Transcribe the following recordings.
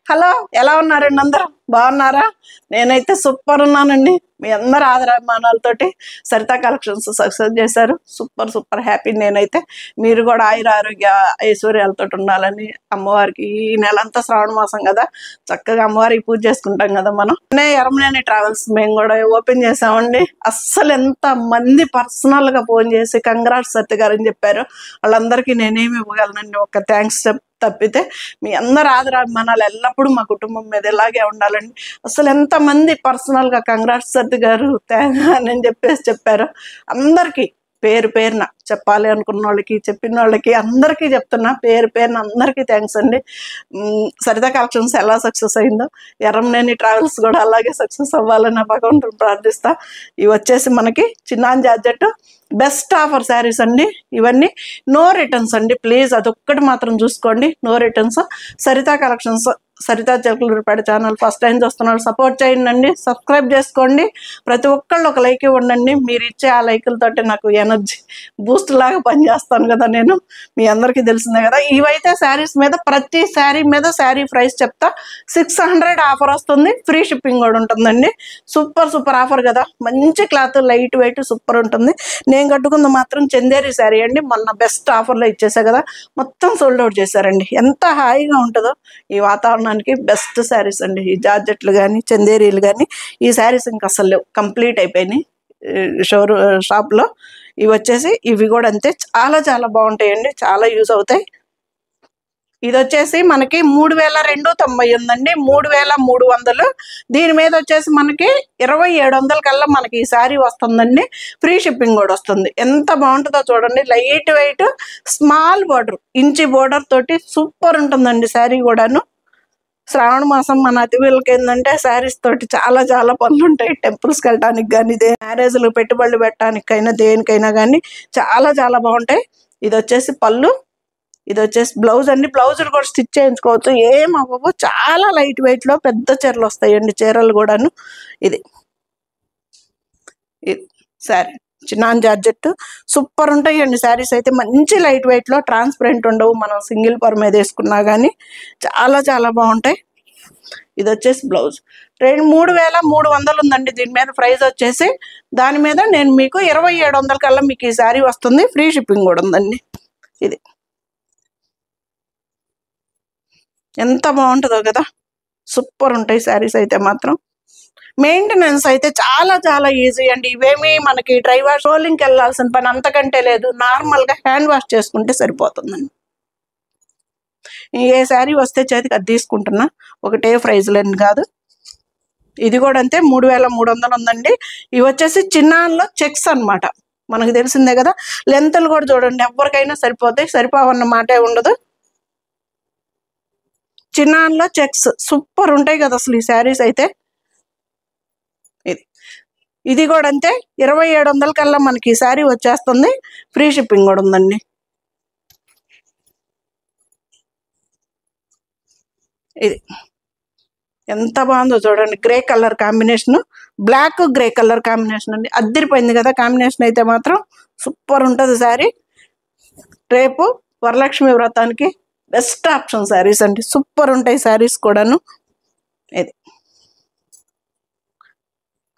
Hello, ఎలా ఉన్నారండి? అందరూ బాగున్నారా? నేనైతే సూపర్ ఉన్నానండి. మీ అందరు ఆదరాభిమానాలతోటి సరితా కలెక్షన్స్ సక్సెస్ చేశారు. Super super happy. నేనైతే మీరు కూడా ఆయుర ఆరోగ్య ఐశ్వర్యాలతో ఉండాలని అమ్మవారికి ఈ నెలంతా శ్రావణ మాసం కదా, చక్కగా అమ్మవారికి పూజ చేసుకుంటాం కదా మనం. ఎరమనేని ట్రావెల్స్ మేము కూడా ఓపెన్ చేసామండి. అస్సలు ఎంత మంది పర్సనల్ గా ఫోన్ చేసి కంగ్రాట్స్ సత్య గారు అని చెప్పారు. వాళ్ళందరికీ నేనేమి ఇవ్వగలనండి, ఒక థ్యాంక్స్ తప్పితే. మీ అందరు ఆదరాభిమానాలు ఎల్లప్పుడూ మా కుటుంబం మీద ఇలాగే ఉండాలండి. అసలు ఎంతమంది పర్సనల్ గా కంగ్రాట్స్ సత్య గారు అని చెప్పారు. అందరికీ పేరు పేరున చెప్పాలి అనుకున్న వాళ్ళకి, చెప్పిన వాళ్ళకి అందరికీ చెప్తున్నా, పేరు పేరున అందరికీ థ్యాంక్స్ అండి. సరితా కలెక్షన్స్ ఎలా సక్సెస్ అయిందో ఎర్రంనేని ట్రావెల్స్ కూడా అలాగే సక్సెస్ అవ్వాలని భగవంతుని ప్రార్థిస్తా. ఇవి వచ్చేసి మనకి chinon georgette best offer sarees అండి. ఇవన్నీ నో రిటర్న్స్ అండి. ప్లీజ్ అదొక్కటి మాత్రం చూసుకోండి, no returns. Saritha collections, Saritha Chilakaluripet channel first time చూస్తున్నారు, సపోర్ట్ చేయండి, సబ్స్క్రైబ్ చేసుకోండి. ప్రతి ఒక్కళ్ళు ఒక లైక్ ఇవ్వండి. మీరు ఇచ్చే ఆ లైకులతోటి నాకు ఎనర్జీ బూస్ట్ లాగా పనిచేస్తాను కదా నేను. మీ అందరికీ తెలిసిందే కదా. ఇవైతే శారీస్ మీద, ప్రతి శారీ మీద శారీ ప్రైస్ చెప్తా. 600 ఆఫర్ వస్తుంది, ఫ్రీ షిప్పింగ్ కూడా ఉంటుందండి. సూపర్ సూపర్ ఆఫర్ కదా. మంచి క్లాత్, లైట్ వెయిట్, సూపర్ ఉంటుంది. నేను కట్టుకుంది మాత్రం చందేరి శారీ అండి. మొన్న బెస్ట్ ఆఫర్లో ఇచ్చేసా కదా, మొత్తం సోల్డ్ అవుట్ చేశారండి. ఎంత హాయిగా ఉంటుందో ఈ వాతావరణానికి. బెస్ట్ శారీస్ అండి. ఈ జార్జెట్లు కానీ, చందేరీలు కానీ, ఈ శారీస్ ఇంకా అసలు లేవు, కంప్లీట్ అయిపోయినాయి షాప్లో. ఇవి వచ్చేసి ఇవి కూడా అంతే, చాలా చాలా బాగుంటాయండి, చాలా యూజ్ అవుతాయి. ఇది వచ్చేసి మనకి 3290 ఉందండి, 3300. దీని మీద వచ్చేసి మనకి 2700 కల్లా మనకి ఈ శారీ వస్తుందండి. ఫ్రీ షిప్పింగ్ కూడా వస్తుంది. ఎంత బాగుంటుందో చూడండి. లైట్ వెయిట్, స్మాల్ బోర్డర్, ఇంచి బోర్డర్ తోటి సూపర్ ఉంటుందండి శారీ కూడాను. శ్రావణ మాసం మన అతిథులకి ఏంటంటే శారీస్ తోటి చాలా చాలా పనులు ఉంటాయి. టెంపుల్స్కి వెళ్ళడానికి కానీ, మ్యారేజ్లు, పెట్టుబడులు పెట్టడానికైనా, దేనికైనా కానీ చాలా చాలా బాగుంటాయి. ఇది వచ్చేసి పళ్ళు, ఇది వచ్చేసి బ్లౌజ్ అండి. బ్లౌజులు కూడా స్టిచ్ చేయించుకోవచ్చు, ఏం అవ్వవు. చాలా లైట్ వెయిట్లో పెద్ద చీరలు వస్తాయండి, చీరలు కూడాను. ఇది శారీ చిన్నాన్ జార్జెట్ సూపర్ ఉంటాయండి శారీస్ అయితే. మంచి లైట్ వెయిట్లో, ట్రాన్స్పరెంట్ ఉండవు. మనం సింగిల్ పర్ మీద వేసుకున్నా కానీ చాలా చాలా బాగుంటాయి. ఇది వచ్చేసి బ్లౌజ్ 3300 ఉందండి దీని మీద ప్రైస్ వచ్చేసి. దాని మీద నేను మీకు 2700 కల్లా మీకు ఈ శారీ వస్తుంది. ఫ్రీ షిప్పింగ్ కూడా ఉందండి. ఇది ఎంత బాగుంటుందో కదా, సూపర్ ఉంటాయి శారీస్ అయితే మాత్రం. మెయింటెనెన్స్ అయితే చాలా చాలా ఈజీ అండి. ఇవేమి మనకి డ్రై వాష్, రోలింగ్కి వెళ్ళాల్సిన పని అంతకంటే లేదు. నార్మల్గా హ్యాండ్ వాష్ చేసుకుంటే సరిపోతుందండి. ఏ శారీ వస్తే చేతికి అది తీసుకుంటున్నా, ఒకటే ప్రైజ్లని కాదు. ఇది కూడా అంతే, 3300 ఉందండి. ఇవి వచ్చేసి చిన్నాన్లో చెక్స్ అనమాట. మనకు తెలిసిందే కదా. లెంత్లు కూడా చూడండి, ఎవరికైనా సరిపోతాయి, సరిపోవన్న మాటే ఉండదు. చిన్నాన్లో చెక్స్ సూపర్ ఉంటాయి కదా అసలు ఈ శారీస్ అయితే. ఇది కూడా అంతే, 2700 కల్లా మనకి ఈ శారీ వచ్చేస్తుంది. ఫ్రీ షిప్పింగ్ కూడా ఉందండి. ఇది ఎంత బాగుందో చూడండి. Grey colour combination, black grey colour combination అండి. అద్దరిపోయింది కదా కాంబినేషన్ అయితే మాత్రం. సూపర్ ఉంటుంది శారీ. రేపు వరలక్ష్మి వ్రతానికి బెస్ట్ ఆప్షన్ శారీస్ అండి. సూపర్ ఉంటాయి శారీస్ కూడాను. ఇది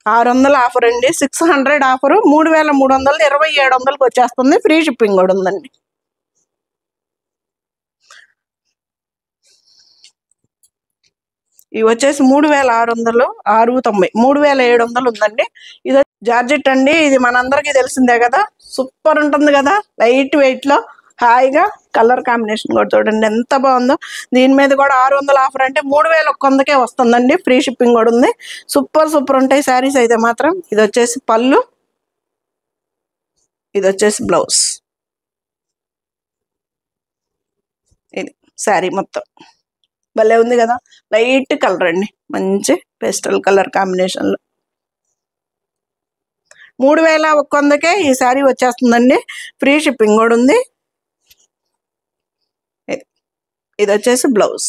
600 ఆఫర్ అండి, 600 ఆఫరు, 3300, 2700కి వచ్చేస్తుంది. ఫ్రీ షిప్పింగ్ కూడా ఉందండి. ఇవి వచ్చేసి 3600, 690, 3700 ఉందండి. ఇది జార్జెట్ అండి. ఇది మనందరికీ తెలిసిందే కదా, సూపర్ ఉంటుంది కదా, లైట్ వెయిట్లో, హాయిగా. కలర్ కాంబినేషన్ కూడా చూడండి ఎంత బాగుందో. దీని మీద కూడా 600 ఆఫర్ అంటే 3100కే వస్తుందండి. ఫ్రీ షిప్పింగ్ కూడా ఉంది. సూపర్ సూపర్ ఉంటాయి శారీస్ అయితే మాత్రం. ఇది వచ్చేసి పళ్ళు, ఇది వచ్చేసి బ్లౌజ్. ఇది శారీ మొత్తం భలే ఉంది కదా, లైట్ కలర్ అండి, మంచి పేస్టల్ కలర్ కాంబినేషన్లో. 3100కే ఈ శారీ వచ్చేస్తుందండి. ఫ్రీ షిప్పింగ్ కూడా ఉంది. ఇది వచ్చేసి బ్లౌజ్.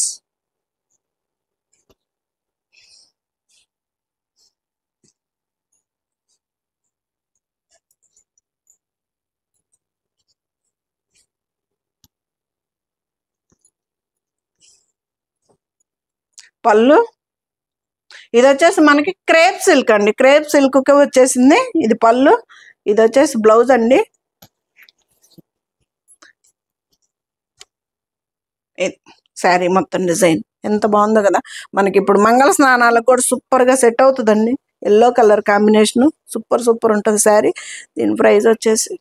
పళ్ళు. ఇది వచ్చేసి మనకి క్రేప్ సిల్క్ అండి, క్రేప్ సిల్క్ వచ్చేసింది. ఇది పళ్ళు, ఇది వచ్చేసి బ్లౌజ్ అండి. శారీ మొత్తం డిజైన్ ఎంత బాగుందో కదా. మనకి ఇప్పుడు మంగళ స్నానాలకు కూడా సూపర్గా సెట్ అవుతుందండి. Yellow colour combination super super ఉంటుంది శారీ. దీని ప్రైస్ వచ్చేసి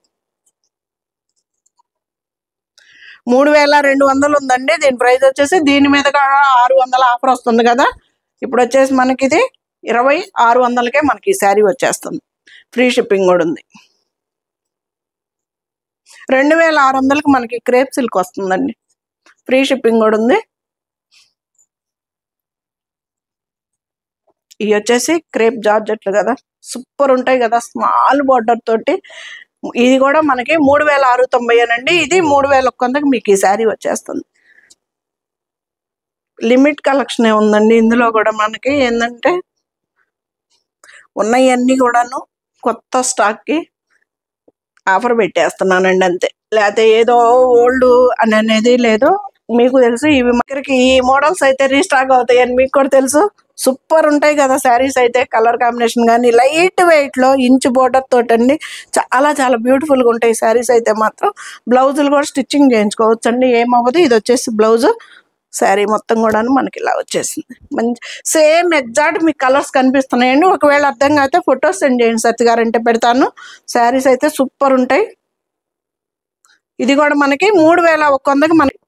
3200 ఉందండి. దీని ప్రైస్ వచ్చేసి దీని మీద 600 ఆఫర్ వస్తుంది కదా. ఇప్పుడు వచ్చేసి మనకి ఇది 2600కే మనకి ఈ శారీ వచ్చేస్తుంది. ఫ్రీ షిప్పింగ్ కూడా ఉంది. 2600కి మనకి క్రేప్ సిల్క్ వస్తుందండి. ఫ్రీ షిప్పింగ్ కూడా ఉంది. ఇవి వచ్చేసి క్రేప్ జార్జెట్లు కదా, సూపర్ ఉంటాయి కదా, స్మాల్ బార్డర్ తోటి. ఇది కూడా మనకి 3690 అండి. ఇది 3100కి మీకు ఈ శారీ వచ్చేస్తుంది. లిమిట్ కలెక్షన్ ఉందండి ఇందులో కూడా. మనకి ఏంటంటే ఉన్నవన్నీ కూడాను కొత్త స్టాక్కి ఆఫర్ పెట్టేస్తున్నానండి అంతే. లేకపోతే ఏదో ఓల్డ్ అని అనేది లేదు. మీకు తెలుసు ఇవి మనకి ఈ మోడల్స్ అయితే రీస్టాక్ అవుతాయని మీకు కూడా తెలుసు. సూపర్ ఉంటాయి కదా శారీస్ అయితే. కలర్ కాంబినేషన్ కానీ లైట్ వెయిట్లో ఇంచు బోర్డర్ తోటండి, చాలా చాలా బ్యూటిఫుల్గా ఉంటాయి శారీస్ అయితే మాత్రం. బ్లౌజులు కూడా స్టిచ్చింగ్ చేయించుకోవచ్చు అండి, ఏమవ్వదు. ఇది వచ్చేసి బ్లౌజు. శారీ మొత్తం కూడా మనకి ఇలా వచ్చేసింది. మంచి సేమ్ ఎగ్జాక్ట్ మీకు కలర్స్ కనిపిస్తున్నాయండి. ఒకవేళ అర్థం కాకపోతే ఫొటోస్ సెండ్ చేయండి, సత్య గారంటే పెడతాను. శారీస్ అయితే సూపర్ ఉంటాయి. ఇది కూడా మనకి 3100కి మనకి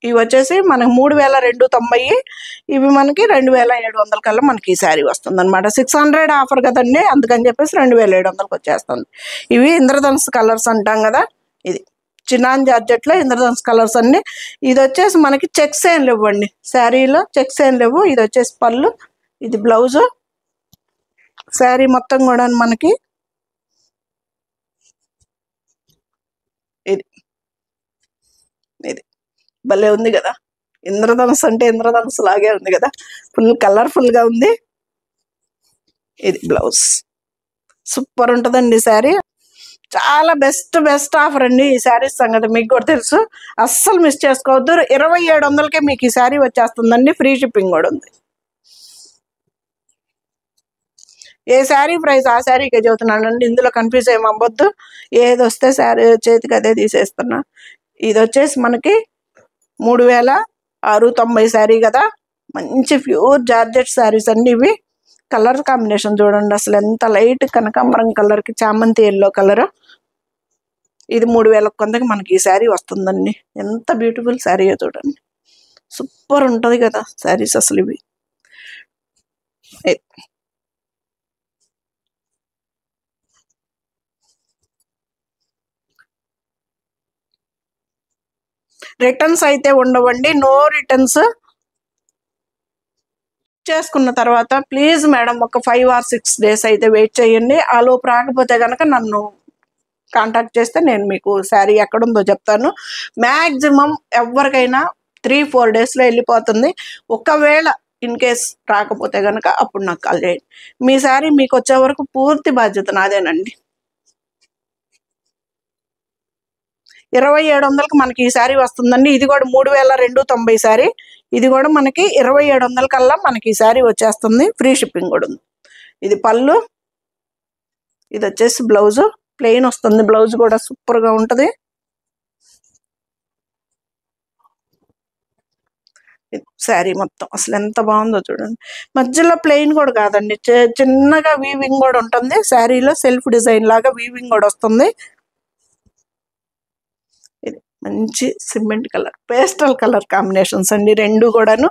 ఇవి వచ్చేసి మనకి 3290. ఇవి మనకి 2700 కల్లా మనకి ఈ శారీ వస్తుంది అనమాట. 600 ఆఫర్ కదండి, అందుకని చెప్పేసి 2700కి వచ్చేస్తుంది. ఇవి ఇంద్రధనుస్ కలర్స్ అంటాం కదా. ఇది చిన్నాన్ జార్జెట్లో ఇంద్రధనుస్ కలర్స్ అన్ని. ఇది వచ్చేసి మనకి చెక్స్ ఏం లేవండి శారీలో, చెక్స్ ఏం లేవు. ఇది వచ్చేసి పళ్ళు, ఇది బ్లౌజు. శారీ మొత్తం కూడా మనకి ఇది ఇది భలే ఉంది కదా. ఇంద్రధనుస్ అంటే ఇంద్రధనుస్ లాగే ఉంది కదా, ఫుల్ కలర్ఫుల్గా ఉంది. ఇది బ్లౌజ్. సూపర్ ఉంటుందండి శారీ. చాలా బెస్ట్ ఆఫర్ అండి ఈ శారీస్ సంగతి మీకు కూడా తెలుసు. అస్సలు మిస్ చేసుకోవద్దు. 2700కే మీకు ఈ శారీ వచ్చేస్తుందండి. ఫ్రీ షిప్పింగ్ కూడా ఉంది. ఏ శారీ ప్రైస్ ఆ శారీకే చెబుతున్నానండి, ఇందులో కన్ఫ్యూజ్ ఏమి అవ్వద్దు. ఏది వస్తే శారీ చేతికి అదే తీసేస్తున్నా. ఇది వచ్చేసి మనకి 3690 శారీ కదా. మంచి ప్యూర్ జార్జెట్ శారీస్ అండి ఇవి. కలర్ కాంబినేషన్ చూడండి అసలు ఎంత లైట్ కనకాంబరం కలర్కి చామంతి ఎల్లో కలర్. ఇది 3100కి మనకి ఈ శారీ వస్తుందండి. ఎంత బ్యూటిఫుల్ శారీయో చూడండి, సూపర్ ఉంటుంది కదా శారీస్ అసలు ఇవి. రిటర్న్స్ అయితే ఉండవండి, నో రిటర్న్స్. చేసుకున్న తర్వాత ప్లీజ్ మేడం ఒక 5 or 6 days అయితే వెయిట్ చేయండి. ఆలోపు రాకపోతే కనుక నన్ను కాంటాక్ట్ చేస్తే నేను మీకు శారీ ఎక్కడుందో చెప్తాను. మ్యాక్సిమం ఎవరికైనా 3-4 daysలో వెళ్ళిపోతుంది. ఒకవేళ ఇన్ కేస్ రాకపోతే కనుక అప్పుడు నాకు కాల్ చేయండి. మీ శారీ మీకు వచ్చే వరకు పూర్తి బాధ్యత నాదేనండి. 2700కి మనకి ఈ శారీ వస్తుందండి. ఇది కూడా 3290 శారీ. ఇది కూడా మనకి 2700 కల్లా మనకి ఈ శారీ వచ్చేస్తుంది. ఫ్రీ షిప్పింగ్ కూడా ఉంది. ఇది పళ్ళు, ఇది వచ్చేసి బ్లౌజు. ప్లెయిన్ వస్తుంది, బ్లౌజ్ కూడా సూపర్గా ఉంటుంది. శారీ మొత్తం అసలు ఎంత బాగుందో చూడండి. మధ్యలో ప్లెయిన్ కూడా కాదండి, చిన్నగా వీవింగ్ కూడా ఉంటుంది శారీలో. సెల్ఫ్ డిజైన్ లాగా వీవింగ్ కూడా వస్తుంది. ఇది మంచి cement colour, pastel colour combinations అండి రెండు కూడాను.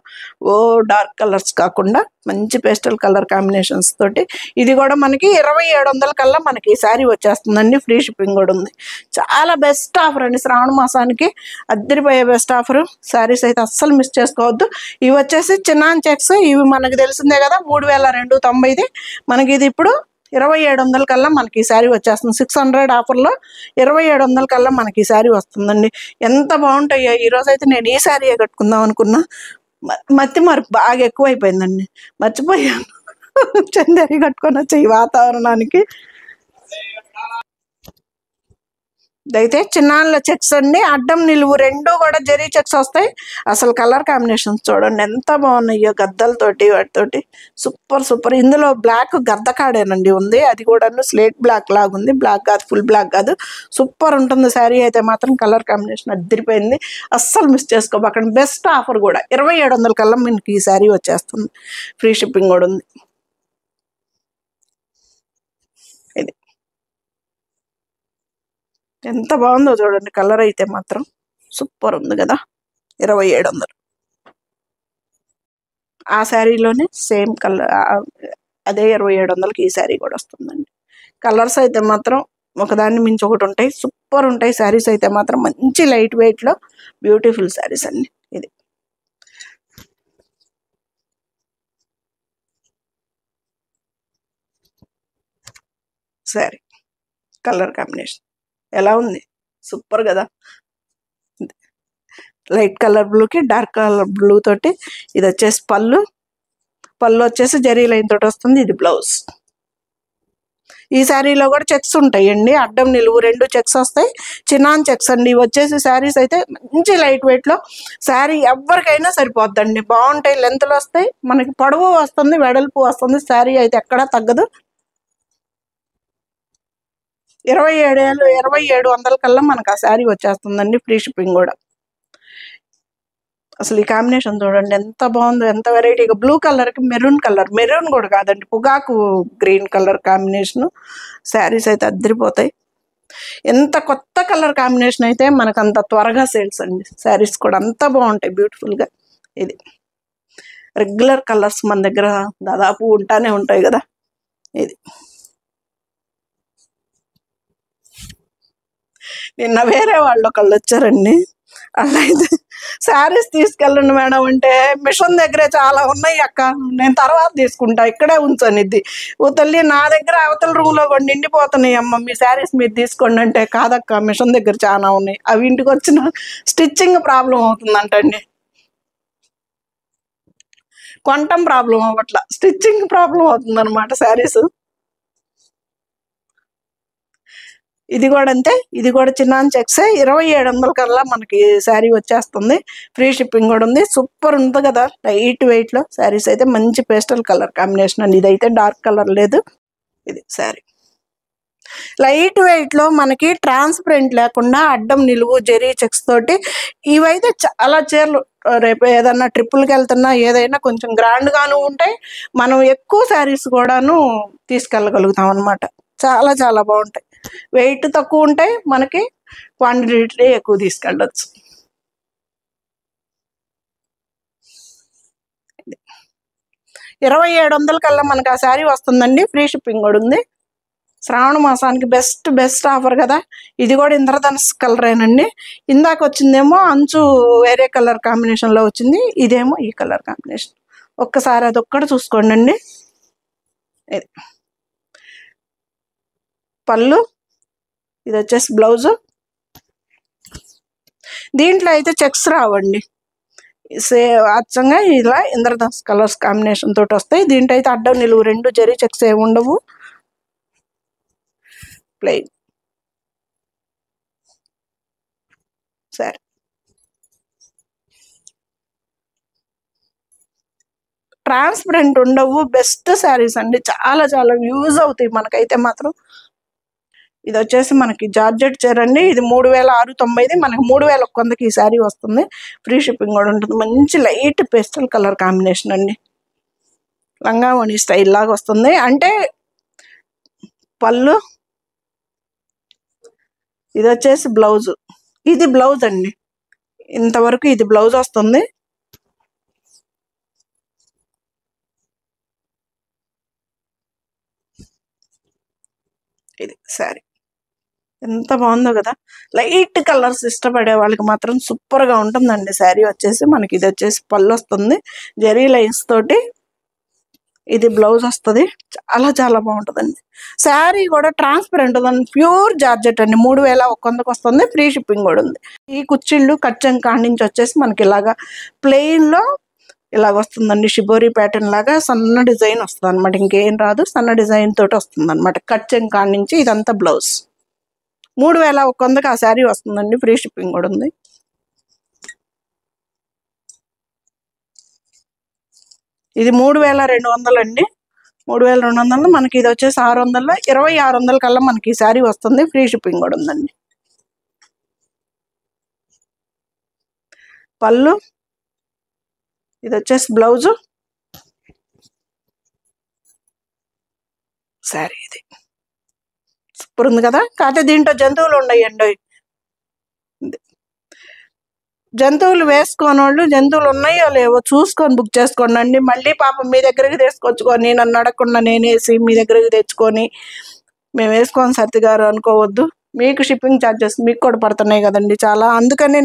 ఓ డార్క్ కలర్స్ కాకుండా మంచి పేస్టల్ కలర్ కాంబినేషన్స్ తోటి. ఇది కూడా మనకి 2700 కల్లా మనకి ఈ శారీ వచ్చేస్తుందండి. ఫ్రీ షిప్పింగ్ కూడా ఉంది. చాలా బెస్ట్ ఆఫర్ అండి శ్రావణ మాసానికి, అద్దరిపోయే బెస్ట్ ఆఫర్. శారీస్ అయితే అస్సలు మిస్ చేసుకోవద్దు. ఇవి వచ్చేసి చిన్నాన్ చెక్స్. ఇవి మనకు తెలిసిందే కదా, 3290. మనకి ఇది ఇప్పుడు 2700 కల్లా మనకి ఈ శారీ వచ్చేస్తుంది. 600 ఆఫర్లో 2700 కల్లా మనకి ఈ శారీ వస్తుందండి. ఎంత బాగుంటాయో. ఈరోజు అయితే నేను ఈ శారీయే కట్టుకుందాం అనుకున్నా, మతి మరపు బాగా ఎక్కువైపోయిందండి, మర్చిపోయాను. చందేరి కట్టుకొని వచ్చే ఈ వాతావరణానికి ఇదైతే చిన్నాళ్ళ చెక్స్ అండి, అడ్డం నిలువు రెండు కూడా జరీ చెక్స్ వస్తాయి. అసలు కలర్ కాంబినేషన్స్ చూడండి ఎంత బాగున్నాయో, గద్దలతోటి వాటితోటి సూపర్ సూపర్. ఇందులో బ్లాక్ గద్ద కాడేనండి ఉంది, అది కూడా స్లేట్ బ్లాక్ లాగా ఉంది, బ్లాక్ కాదు, ఫుల్ బ్లాక్ కాదు. సూపర్ ఉంటుంది శారీ అయితే మాత్రం. కలర్ కాంబినేషన్ అదిరిపోయింది, అస్సలు మిస్ చేసుకోబాకండి. బెస్ట్ ఆఫర్ కూడా 2700 కల్లా మీకు ఈ శారీ వచ్చేస్తుంది, ఫ్రీ షిప్పింగ్ కూడా ఉంది. ఇది ఎంత బాగుందో చూడండి, కలర్ అయితే మాత్రం సూపర్ ఉంది కదా. 2700. ఆ శారీలోనే సేమ్ కలర్, అదే 2700కి ఈ శారీ కూడా వస్తుందండి. కలర్స్ అయితే మాత్రం ఒకదాన్ని మించి ఒకటి ఉంటాయి, సూపర్ ఉంటాయి. శారీస్ అయితే మాత్రం మంచి లైట్ వెయిట్లో బ్యూటిఫుల్ శారీస్ అండి. ఇది శారీ కలర్ కాంబినేషన్ ఎలా ఉంది, సూపర్ కదా. లైట్ కలర్ బ్లూకి డార్క్ కలర్ బ్లూ తోటి. ఇది వచ్చేసి పళ్ళు వచ్చేసి జరీ లైన్ తోటి వస్తుంది. ఇది బ్లౌజ్. ఈ శారీలో కూడా చెక్స్ ఉంటాయండి, అడ్డం నిలువు రెండు చెక్స్ వస్తాయి, చిన్నాన్ చెక్స్ అండి. ఇవి వచ్చేసి శారీస్ అయితే మంచి లైట్ వెయిట్లో శారీ ఎవరికైనా సరిపోద్దండి, బాగుంటాయి. లెంత్లు వస్తాయి, మనకి పొడవు వస్తుంది, వెడల్పు వస్తుంది. శారీ అయితే ఎక్కడా తగ్గదు. 2700 కల్లా మనకు ఆ శారీ వచ్చేస్తుందండి, ఫ్రీ షిప్పింగ్ కూడా. అసలు ఈ కాంబినేషన్ చూడండి ఎంత బాగుందో, ఎంత వెరైటీగా. బ్లూ కలర్కి మెరూన్ కూడా కాదండి, పొగాకు గ్రీన్ కలర్ కాంబినేషన్. శారీస్ అయితే అద్దరిపోతాయి. ఎంత కొత్త కలర్ కాంబినేషన్ అయితే మనకు అంత త్వరగా సేల్స్ అండి. శారీస్ కూడా అంత బాగుంటాయి బ్యూటిఫుల్గా. ఇది రెగ్యులర్ కలర్స్ మన దగ్గర దాదాపు ఉంటానే ఉంటాయి కదా. ఇది నిన్న వేరే వాళ్ళు ఒకళ్ళు వచ్చారండి, అలా అయితే శారీస్ తీసుకెళ్ళండి మేడం అంటే, మిషన్ దగ్గరే చాలా ఉన్నాయి అక్క, నేను తర్వాత తీసుకుంటా, ఇక్కడే ఉంచనిద్ది. ఓ తల్లి, నా దగ్గర అవతల రూమ్లో కూడా నిండిపోతున్నాయి అమ్మ, మీ శారీస్ మీరు తీసుకోండి అంటే, కాదక్క మిషన్ దగ్గర చాలా ఉన్నాయి, అవి ఇంటికి వచ్చిన స్టిచ్చింగ్ ప్రాబ్లం అవుతుందంటండి. కొనటం ప్రాబ్లం అవ్వట్లా, స్టిచ్చింగ్ ప్రాబ్లం అవుతుంది అనమాట శారీస్. ఇది కూడా అంతే, ఇది కూడా చిన్నాన్ చెక్సే. 2700 కల్లా మనకి శారీ వచ్చేస్తుంది, ఫ్రీ షిప్పింగ్ కూడా ఉంది. సూపర్ ఉంది కదా, లైట్ వెయిట్లో శారీస్ అయితే మంచి పేస్టల్ కలర్ కాంబినేషన్ అండి. ఇదైతే డార్క్ కలర్ లేదు. ఇది శారీ లైట్ వెయిట్లో మనకి ట్రాన్స్పరెంట్ లేకుండా అడ్డం నిలువు జెరీ చెక్స్ తోటి. ఇవైతే చాలా చీరలు రేపు ఏదన్నా ట్రిప్పులకి వెళ్తున్నా ఏదైనా కొంచెం గ్రాండ్గాను ఉంటాయి, మనం ఎక్కువ శారీస్ కూడాను తీసుకెళ్ళగలుగుతాం అనమాట. చాలా చాలా బాగుంటాయి, వెయిట్ తక్కువ ఉంటాయి, మనకి క్వాంటిటీ ఎక్కువ తీసుకెళ్ళచ్చు. 2700 కల్లా మనకు ఆ శారీ వస్తుందండి, ఫ్రీ షిప్పింగ్ కూడా ఉంది. శ్రావణ మాసానికి బెస్ట్ ఆఫర్ కదా. ఇది కూడా ఇంద్రధనుస్ కలరేనండి. ఇందాక వచ్చిందేమో అంచు వేరే కలర్ కాంబినేషన్లో వచ్చింది, ఇదేమో ఈ కలర్ కాంబినేషన్. ఒక్కసారి అదొక్కటి చూసుకోండి అండి. ఇది పళ్ళు, ఇది వచ్చేసి బ్లౌజు. దీంట్లో అయితే చెక్స్ రావండి, అచ్చంగా ఇలా ఇంద్రధనుస్ కలర్స్ కాంబినేషన్ తోటి వస్తాయి. దీంట్లో అయితే అడ్డం నిలువు రెండు జరీ చెక్స్ ఏమి ఉండవు, ప్లెయిన్. సరే, ట్రాన్స్పరెంట్ ఉండవు, బెస్ట్ శారీస్ అండి, చాలా చాలా యూజ్ అవుతాయి మనకైతే మాత్రం. ఇది వచ్చేసి మనకి జార్జెట్ చీర అండి, ఇది 3690, మనకి 3100కి ఈ శారీ వస్తుంది, ఫ్రీ షిప్పింగ్ కూడా ఉంటుంది. మంచి లైట్ పేస్టల్ కలర్ కాంబినేషన్ అండి, లంగావణి స్టైల్ లాగా వస్తుంది. అంటే పళ్ళు, ఇది వచ్చేసి బ్లౌజు. ఇది బ్లౌజ్ అండి, ఇంతవరకు ఇది బ్లౌజ్ వస్తుంది. ఇది శారీ ఎంత బాగుందో కదా. లైట్ కలర్స్ ఇష్టపడే వాళ్ళకి మాత్రం సూపర్గా ఉంటుందండి శారీ వచ్చేసి. మనకి ఇది వచ్చేసి పళ్ళు వస్తుంది జరీ లైన్స్ తోటి, ఇది బ్లౌజ్ వస్తుంది. చాలా చాలా బాగుంటుందండి శారీ కూడా, ట్రాన్స్పరెంట్ ఉందండి, ప్యూర్ జార్జెట్ అండి. 3100కి వస్తుంది, ఫ్రీ షిప్పింగ్ కూడా ఉంది. ఈ కుచ్చిళ్ళు కచ్చం కాడి నుంచి వచ్చేసి మనకి ఇలాగా ప్లెయిన్లో ఇలాగ వస్తుందండి, షిబోరీ ప్యాటర్న్ లాగా సన్న డిజైన్ వస్తుంది అనమాట, ఇంకేం రాదు, సన్న డిజైన్ తోటి వస్తుంది అనమాట. కచ్చం కాడి నుంచి ఇదంతా బ్లౌజ్. 3100కి ఆ శారీ వస్తుందండి. ఫ్రీ షిప్పింగ్ కూడా ఉంది. ఇది 3200 అండి. 3200 మనకి ఇది వచ్చేసి 600, 2600 కల్లా మనకి ఈ శారీ వస్తుంది. ఫ్రీ షిప్పింగ్ కూడా ఉందండి. పళ్ళు, ఇది వచ్చేసి బ్లౌజు, శారీ ఇది సూపర్ ఉంది కదా. కాకపోతే దీంట్లో జంతువులు ఉన్నాయండి. జంతువులు వేసుకోని వాళ్ళు జంతువులు ఉన్నాయో లేవో చూసుకొని బుక్ చేసుకోండి అండి. మళ్ళీ పాపం మీ దగ్గరికి తీసుకొచ్చుకొని నన్ను అడగకుండా నేనేసి మీ దగ్గరికి తెచ్చుకొని మేము వేసుకోని సత్తి గారు అనుకోవద్దు. మీకు షిప్పింగ్ ఛార్జెస్ మీకు కూడా పడుతున్నాయి కదండి చాలా. అందుకనే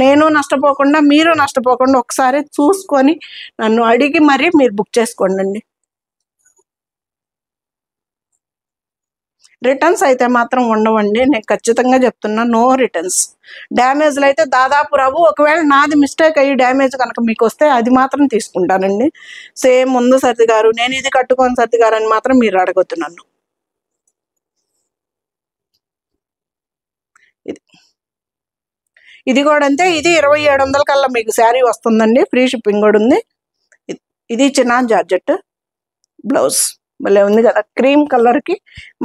నేను నష్టపోకుండా మీరు నష్టపోకుండా ఒకసారి చూసుకొని నన్ను అడిగి మరీ మీరు బుక్ చేసుకోండి అండి. రిటర్న్స్ అయితే మాత్రం ఉండవండి. నేను ఖచ్చితంగా చెప్తున్నా, నో రిటర్న్స్. డ్యామేజ్లు అయితే దాదాపు రావు. ఒకవేళ నాది మిస్టేక్ అయ్యి డ్యామేజ్ కనుక మీకు వస్తే అది మాత్రం తీసుకుంటానండి. సేమ్ ఉంది సత్తి గారు, నేను ఇది కట్టుకోను సత్తి గారు అని మాత్రం మీరు అడగొద్దు నన్ను. ఇది కూడా అంతే. ఇది 2700 కల్లా మీకు శారీ వస్తుందండి. ఫ్రీ షిప్పింగ్ కూడా ఉంది. ఇది చిన్న జార్జెట్ బ్లౌజ్ భలే ఉంది కదా. క్రీమ్ కలర్కి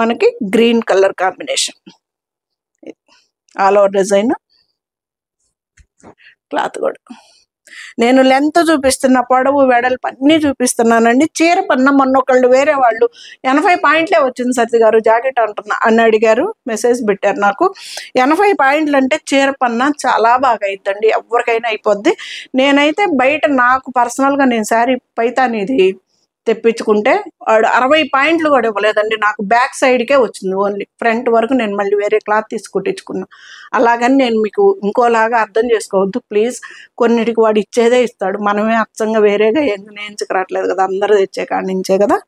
మనకి green colour combination. All over design. Cloth కూడా నేను లెంత్ చూపిస్తున్నా, పొడవు వెడల్పు అన్నీ చూపిస్తున్నానండి. చీర పన్న మొన్నొకళ్ళు వేరే వాళ్ళు 80 పాయింట్లే వచ్చింది సత్తి గారు జాకెట్ అని అడిగారు, మెసేజ్ పెట్టారు నాకు. 80 పాయింట్లు అంటే చీర పన్న చాలా బాగా అయిద్దండి, ఎవరికైనా అయిపోద్ది. నేనైతే బయట నాకు పర్సనల్గా నేను శారీ పైతానిది తెప్పించుకుంటే వాడు 60 పాయింట్లు కూడా ఇవ్వలేదండి. నాకు బ్యాక్ సైడ్కే వచ్చింది, ఓన్లీ ఫ్రంట్ వరకు నేను మళ్ళీ వేరే క్లాత్ తీసి కుట్టించుకున్నా. అలాగని నేను మీకు ఇంకోలాగా అర్థం చేసుకోవద్దు ప్లీజ్. కొన్నిటికి వాడు ఇచ్చేదే ఇస్తాడు, మనమే అచ్చంగా వేరేగా నేర్చుకురావట్లేదు కదా, అందరూ తెచ్చే కాడి నుంచే కదా.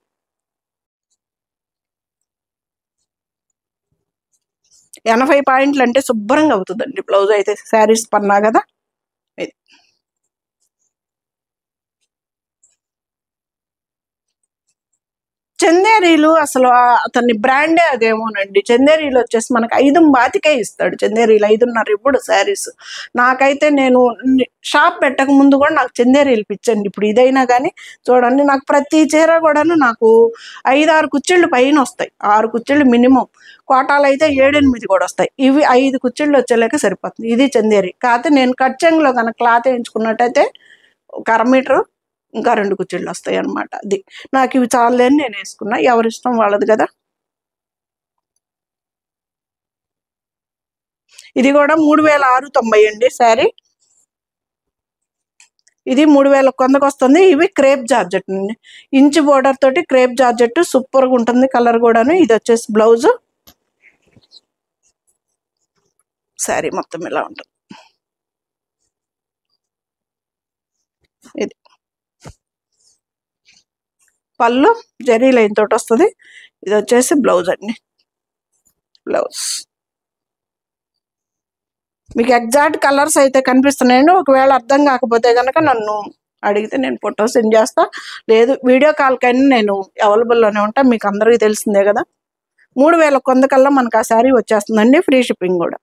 ఎనభై పాయింట్లు అంటే శుభ్రంగా అవుతుందండి బ్లౌజ్ అయితే. శారీస్ పన్నా కదా. చందేరీలు అసలు అతన్ని బ్రాండే అదేమోనండి. చందేరీలు వచ్చేసి మనకు 5,25కే ఇస్తాడు. చందేరీలు 5.5 ఇప్పుడు శారీస్. నాకైతే నేను షాప్ పెట్టక ముందు కూడా నాకు చందేరీలు పిచ్చండి. ఇప్పుడు ఇదైనా కానీ చూడండి, నాకు ప్రతి చీర కూడాను నాకు 5-6 కుచ్చిళ్ళు పైన వస్తాయి. 6 కుచ్చిళ్ళు మినిమం. కోటాలు అయితే 7-8 కూడా వస్తాయి. ఇవి 5 కుచ్చిళ్ళు వచ్చేలాక సరిపోతుంది. ఇది చందేరి. కాకపోతే నేను కట్చెంగ్లో కనుక క్లాత్ వేయించుకున్నట్టయితే ఒక 1/2 మీటరు ఇంకా 2 కుచ్చిళ్ళు వస్తాయి అనమాట. అది నాకు ఇవి చాలని నేను వేసుకున్నా, ఎవరిష్టం వాళ్ళది కదా. ఇది కూడా 3,690 అండి శారీ. ఇది 3,100కి వస్తుంది. ఇవి క్రేప్ జార్జెట్ అండి, ఇంచు బోర్డర్ తోటి క్రేప్ జార్జెట్ సూపర్గా ఉంటుంది. కలర్ కూడాను. ఇది వచ్చేసి బ్లౌజ్, శారీ మొత్తం ఇలా ఉంటుంది. ఇది పళ్ళు జరీ లైన్ తోటి వస్తుంది. ఇది వచ్చేసి బ్లౌజ్ అండి. బ్లౌజ్ మీకు ఎగ్జాక్ట్ కలర్స్ అయితే కనిపిస్తున్నాయండి. ఒకవేళ అర్థం కాకపోతే కనుక నన్ను అడిగితే నేను ఫోటో సెండ్ చేస్తా, లేదు వీడియో కాల్ కైనా నేను అవైలబుల్లోనే ఉంటా. మీకు అందరికీ తెలిసిందే కదా. 3,100 కల్లా మనకు ఆ శారీ వచ్చేస్తుందండి. ఫ్రీ షిప్పింగ్ కూడా.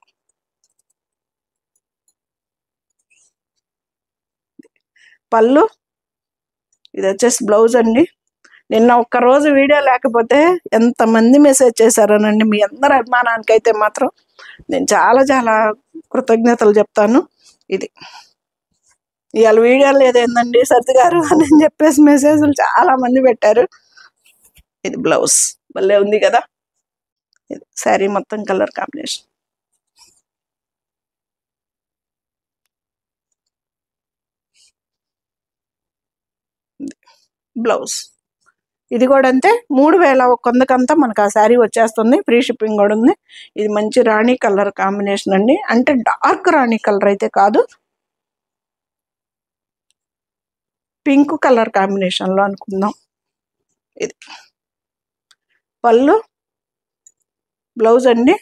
పళ్ళు, ఇది వచ్చేసి బ్లౌజ్ అండి. నిన్న ఒక్కరోజు వీడియో లేకపోతే ఎంతమంది మెసేజ్ చేశారనండి. మీ అందరి అభిమానానికి అయితే మాత్రం నేను చాలా చాలా కృతజ్ఞతలు చెప్తాను. ఇది ఇవాళ వీడియో లేదేందండి సత్తి గారు అని చెప్పేసి మెసేజ్లు చాలా మంది పెట్టారు. ఇది బ్లౌజ్ భలే ఉంది కదా. ఇది శారీ మొత్తం కలర్ కాంబినేషన్. బ్లౌజ్ ఇది కూడా అంతే. 3,100కంతా మనకు ఆ శారీ వచ్చేస్తుంది. ఫ్రీ షిప్పింగ్ కూడా ఉంది. ఇది మంచి రాణి కలర్ కాంబినేషన్ అండి, అంటే డార్క్ రాణి కలర్ అయితే కాదు, పింక్ కలర్ కాంబినేషన్లో అనుకుందాం. ఇది పళ్ళు, బ్లౌజ్ అండి,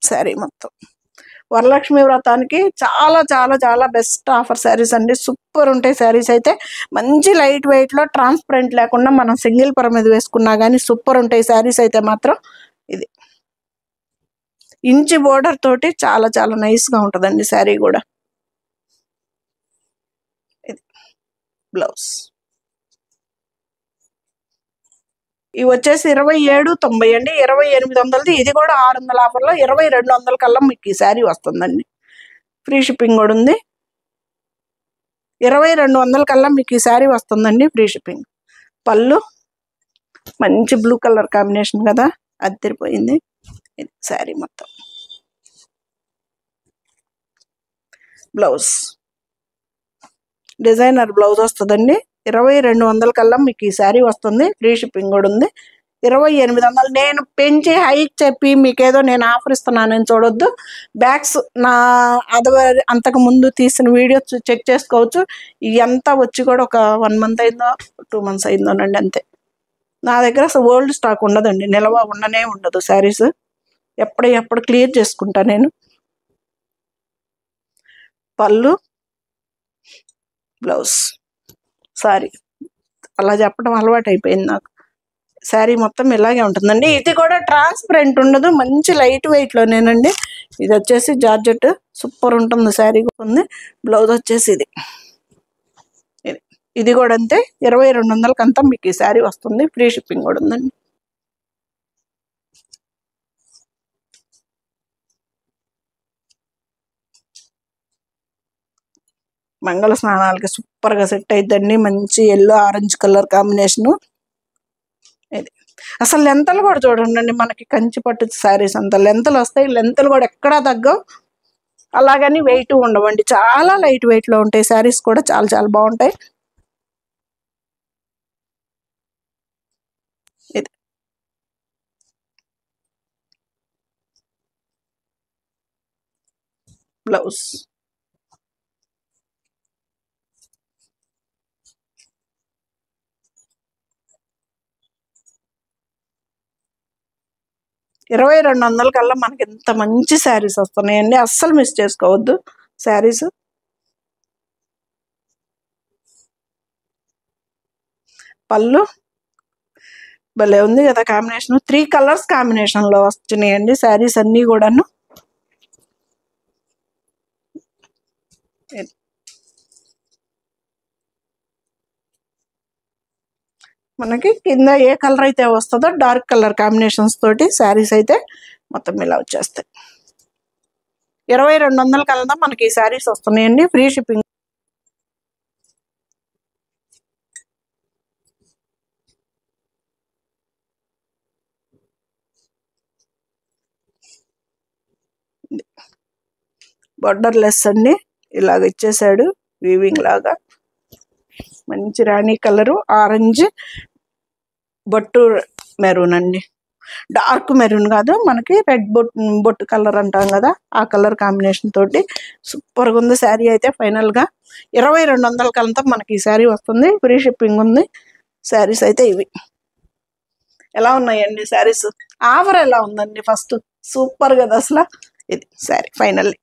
శారీ మొత్తం వరలక్ష్మి వ్రతానికి చాలా చాలా చాలా బెస్ట్ ఆఫర్ శారీస్ అండి. సూపర్ ఉంటాయి శారీస్ అయితే. మంచి లైట్ వెయిట్లో ట్రాన్స్పరెంట్ లేకుండా మనం సింగిల్ పొర మీద వేసుకున్నా కానీ సూపర్ ఉంటాయి శారీస్ అయితే మాత్రం. ఇది ఇంచి బోర్డర్ తోటి చాలా చాలా నైస్గా ఉంటుందండి శారీ కూడా. ఇది బ్లౌజ్. ఇవి వచ్చేసి 2790 అండి. 2800. ఇది కూడా 600 ఆఫర్లో 2200 కల్లా మీకు ఈ శారీ వస్తుందండి. ఫ్రీ షిప్పింగ్ కూడా ఉంది. 2200 కల్లా మీకు ఈ శారీ వస్తుందండి, ఫ్రీ షిప్పింగ్. పళ్ళు మంచి బ్లూ కలర్ కాంబినేషన్ కదా, అదిరిపోయింది. ఇది శారీ మొత్తం. బ్లౌజ్ డిజైనర్ బ్లౌజ్ వస్తుందండి. 2200 కల్లా మీకు ఈ శారీ వస్తుంది, ఫ్రీ షిప్పింగ్ కూడా ఉంది. 2800. నేను పెంచి హైక్ చెప్పి మీకేదో నేను ఆఫర్ ఇస్తున్నానని చూడొద్దు. బ్యాగ్స్ నా అంతకు ముందు తీసిన వీడియో చెక్ చేసుకోవచ్చు. ఇదంతా వచ్చి కూడా ఒక 1 మంత్ అయిందో 2 మంత్స్ అయిందోనండి అంతే. నా దగ్గర అసలు ఓల్డ్ స్టాక్ ఉండదండి, నిల్వ ఉండనే ఉండదు శారీస్. ఎప్పుడు క్లియర్ చేసుకుంటా నేను. పళ్ళు బ్లౌజ్ సారీ అలా చెప్పడం అలవాటు అయిపోయింది నాకు. శారీ మొత్తం ఇలాగే ఉంటుందండి. ఇది కూడా ట్రాన్స్పరెంట్ ఉండదు, మంచి లైట్ వెయిట్లోనేనండి. ఇది వచ్చేసి జార్జెట్ సూపర్ ఉంటుంది శారీ ఉంది. బ్లౌజ్ వచ్చేసి ఇది కూడా అంతే. 2200 అంతా మీకు ఈ శారీ వస్తుంది, ఫ్రీ షిప్పింగ్ కూడా ఉందండి. మంగళ స్నానాలకి సూపర్గా సెట్ అయిద్దండి. మంచి ఎల్లో ఆరెంజ్ కలర్ కాంబినేషను. ఇది అసలు లెంతలు కూడా చూడండి, మనకి కంచి పట్టు శారీస్ అంత లెంతలు వస్తాయి. లెంతలు కూడా ఎక్కడా తగ్గవు, అలాగని వెయిట్ ఉండవండి. చాలా లైట్ వెయిట్లో ఉంటాయి శారీస్ కూడా, చాలా చాలా బాగుంటాయి. ఇది బ్లౌజ్. $2200 కల్లా మనకి ఎంత మంచి శారీస్ వస్తున్నాయండి, అస్సలు మిస్ చేసుకోవద్దు శారీస్. పళ్ళు భలే ఉంది కదా కాంబినేషన్. 3 కలర్స్ కాంబినేషన్లో వస్తున్నాయండి శారీస్ అన్నీ కూడాను. మనకి కింద ఏ కలర్ అయితే వస్తుందో డార్క్ కలర్ కాంబినేషన్స్ తోటి శారీస్ అయితే మొత్తం ఇలా వచ్చేస్తాయి. 2200 కల్లా మనకి ఈ శారీస్ వస్తున్నాయండి, ఫ్రీ షిప్పింగ్. బార్డర్ లెస్ అండి, ఇలాగ ఇచ్చేసాడు వీవింగ్ లాగా. మంచి రాణి కలరు, ఆరెంజ్ బొట్టు మెరూన్ అండి. డార్క్ మెరూన్ కాదు, మనకి రెడ్ బొట్టు కలర్ అంటాం కదా, ఆ కలర్ కాంబినేషన్ తోటి సూపర్గా ఉంది శారీ అయితే. ఫైనల్గా 2200 కల్లా మనకి ఈ శారీ వస్తుంది, ఫ్రీ షిప్పింగ్ ఉంది. శారీస్ అయితే ఇవి ఎలా ఉన్నాయండి శారీస్? ఆఫర్ ఎలా ఉందండి? ఫస్ట్ సూపర్ కదా అసలు. ఇది శారీ ఫైనల్లీ.